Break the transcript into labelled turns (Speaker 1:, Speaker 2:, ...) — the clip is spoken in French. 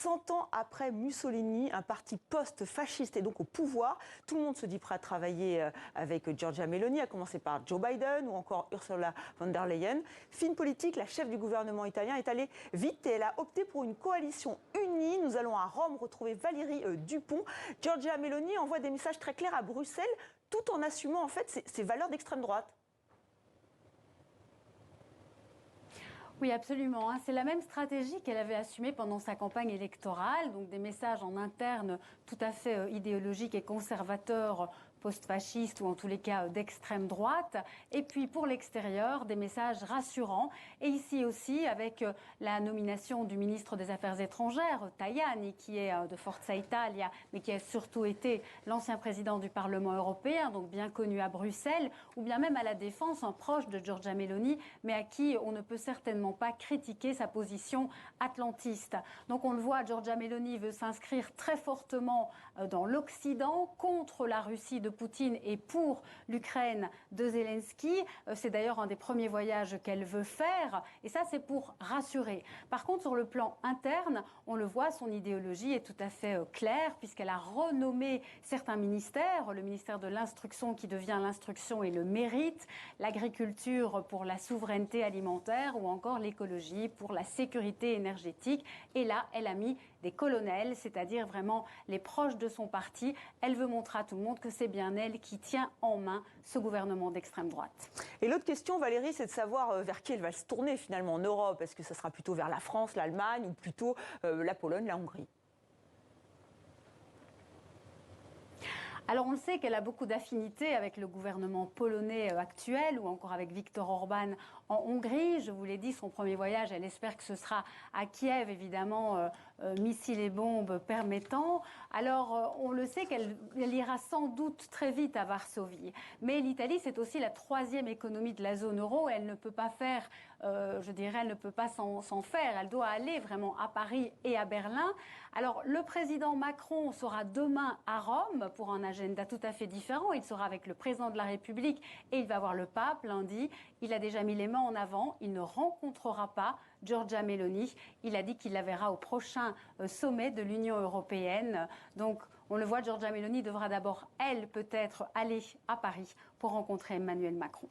Speaker 1: 100 ans après Mussolini, un parti post-fasciste est donc au pouvoir. Tout le monde se dit prêt à travailler avec Giorgia Meloni, à commencer par Joe Biden ou encore Ursula von der Leyen. Fine politique, la chef du gouvernement italien est allée vite et elle a opté pour une coalition unie. Nous allons à Rome retrouver Valérie Dupont. Giorgia Meloni envoie des messages très clairs à Bruxelles, tout en assumant en fait ses valeurs d'extrême droite.
Speaker 2: Oui, absolument. C'est la même stratégie qu'elle avait assumée pendant sa campagne électorale, donc des messages en interne tout à fait idéologiques et conservateurs, post-fascistes ou en tous les cas d'extrême droite. Et puis pour l'extérieur, des messages rassurants. Et ici aussi, avec la nomination du ministre des Affaires étrangères, Tajani, qui est de Forza Italia, mais qui a surtout été l'ancien président du Parlement européen, donc bien connu à Bruxelles, ou bien même à la Défense, un proche de Giorgia Meloni, mais à qui on ne peut certainement pas critiquer sa position atlantiste. Donc on le voit, Giorgia Meloni veut s'inscrire très fortement dans l'Occident, contre la Russie de Poutine et pour l'Ukraine de Zelensky. C'est d'ailleurs un des premiers voyages qu'elle veut faire, et ça c'est pour rassurer. Par contre, sur le plan interne, on le voit, son idéologie est tout à fait claire, puisqu'elle a renommé certains ministères, le ministère de l'Instruction qui devient l'Instruction et le Mérite, l'agriculture pour la souveraineté alimentaire ou encore l'écologie pour la sécurité énergétique. Et là, elle a mis des colonels, c'est-à-dire vraiment les proches de son parti. Elle veut montrer à tout le monde que c'est bien elle qui tient en main ce gouvernement d'extrême droite.
Speaker 1: Et l'autre question, Valérie, c'est de savoir vers qui elle va se tourner finalement en Europe. Est-ce que ça sera plutôt vers la France, l'Allemagne ou plutôt la Pologne, la Hongrie ?
Speaker 2: Alors on le sait qu'elle a beaucoup d'affinités avec le gouvernement polonais actuel ou encore avec Viktor Orban en Hongrie. Je vous l'ai dit, son premier voyage, elle espère que ce sera à Kiev, évidemment, missiles et bombes permettant. Alors on le sait qu'elle ira sans doute très vite à Varsovie. Mais l'Italie, c'est aussi la troisième économie de la zone euro. Elle ne peut pas faire, je dirais, elle ne peut pas s'en faire. Elle doit aller vraiment à Paris et à Berlin. Alors le président Macron sera demain à Rome pour un agenda tout à fait différent. Il sera avec le président de la République et il va voir le pape lundi. Il a déjà mis les mains en avant. Il ne rencontrera pas Giorgia Meloni. Il a dit qu'il la verra au prochain sommet de l'Union européenne. Donc, on le voit, Giorgia Meloni devra d'abord, elle, peut-être aller à Paris pour rencontrer Emmanuel Macron.